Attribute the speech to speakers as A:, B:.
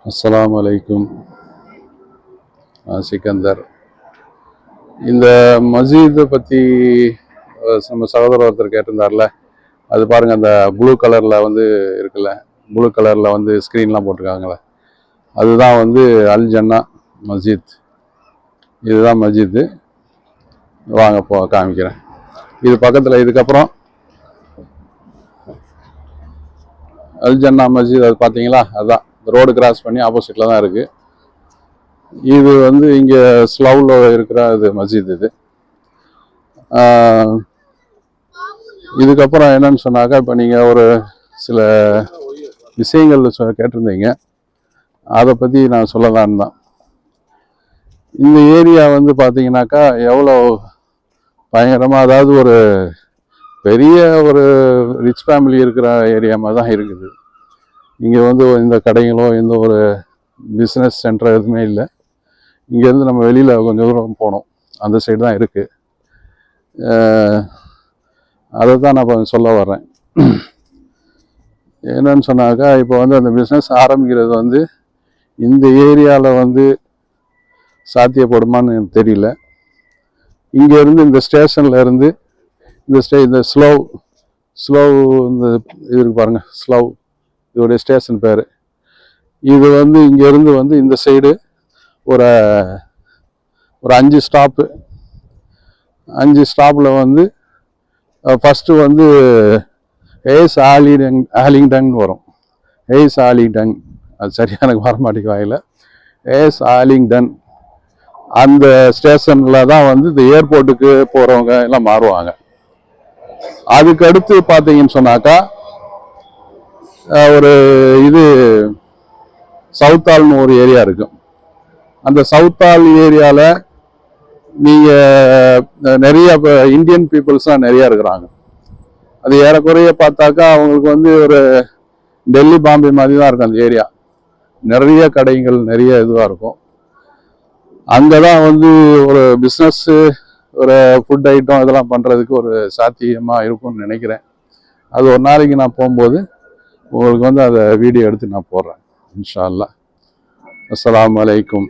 A: அஸ்ஸலாமு அலைக்கும். சிக்கந்தர். இந்த மஸ்ஜிதை பற்றி நம்ம சகோதரர் ஒருத்தர் கேட்டிருந்தார்ல, அது பாருங்கள், அந்த ப்ளூ கலரில் வந்து இருக்குல்ல, ப்ளூ கலரில் வந்து ஸ்க்ரீன்லாம் போட்டிருக்காங்களே, அதுதான் வந்து அல் ஜன்னா மஸ்ஜித். இதுதான் மஸ்ஜித்து. வாங்க காமிக்கிறேன். இது பக்கத்தில் இதுக்கப்புறம் அல் ஜன்னா மஸ்ஜித், அது பார்த்தீங்களா, அதுதான் ரோடு கிராஸ் பண்ணி ஆப்போசிட்டில் தான் இருக்குது. இது வந்து இங்கே ஸ்லவ்ல இருக்கிற இது மஸ்ஜித். இதுக்கப்புறம் என்னன்னு சொன்னாக்கா, இப்போ நீங்கள் ஒரு சில விஷயங்கள் கேட்டிருந்தீங்க, அதை பற்றி நான் சொல்லலான்னு தான். இந்த ஏரியா வந்து பார்த்தீங்கன்னாக்கா எவ்வளோ பயங்கரமாக, அதாவது ஒரு பெரிய ஒரு ரிச் ஃபேமிலி இருக்கிற ஏரியா மாதிரி தான் இருக்குது. இங்கே வந்து இந்த கடைகளோ எந்த ஒரு பிஸ்னஸ் சென்டர் எதுவுமே இல்லை. இங்கேருந்து நம்ம வெளியில் கொஞ்சம் தூரம் போனோம், அந்த சைடு தான் இருக்குது. அதை தான் நான் இப்போ சொல்ல வர்றேன். என்னன்னு சொன்னாக்கா, இப்போ வந்து அந்த பிஸ்னஸ் ஆரம்பிக்கிறது வந்து இந்த ஏரியாவில் வந்து சாத்தியப்படுமான்னு எனக்கு தெரியல. இங்கேருந்து இந்த ஸ்டேஷனில் இருந்து இந்த ஸ்லவ் இந்த இதுக்கு பாருங்கள், ஸ்லவ் இதோடைய ஸ்டேஷன் பேர். இது வந்து இங்கேருந்து வந்து இந்த சைடு ஒரு 5 ஸ்டாப்பில் வந்து ஃபஸ்ட்டு வந்து ஹேஸ் ஆலிங்டன் வரும். ஹேஸ் ஆலிங்டன், அது சரியாக எனக்கு வர மாட்டேங்குது வாயில். ஹேஸ் ஆலிங்டன் அந்த ஸ்டேஷனில் தான் வந்து இந்த ஏர்போர்ட்டுக்கு போகிறவங்க எல்லாம் மாறுவாங்க. அதுக்கு அடுத்து பார்த்தீங்கன்னு சொன்னாக்கா, ஒரு இது சவுத்தால்னு ஒரு ஏரியா இருக்கும். அந்த சவுத்தால் ஏரியாவில் நீங்கள் நிறைய இந்தியன் பீப்புள்ஸ்லாம் நிறையா இருக்கிறாங்க. அது ஏறக்குறைய பார்த்தாக்கா அவங்களுக்கு வந்து ஒரு டெல்லி பாம்பே மாதிரி தான் இருக்கும் அந்த ஏரியா. நிறைய கடைகள், நிறைய இதுவாக இருக்கும். அங்கே தான் வந்து ஒரு பிஸ்னஸ்ஸு, ஒரு ஃபுட் ஐட்டம் இதெல்லாம் பண்ணுறதுக்கு ஒரு சாத்தியமாக இருக்கும்னு நினைக்கிறேன். அது ஒரு நாளைக்கு நான் போகும்போது உங்களுக்கு வந்து அதை வீடியோ எடுத்து நான் போடுறேன், இன்ஷா அல்லாஹ். அஸ்ஸலாமு அலைக்கும்.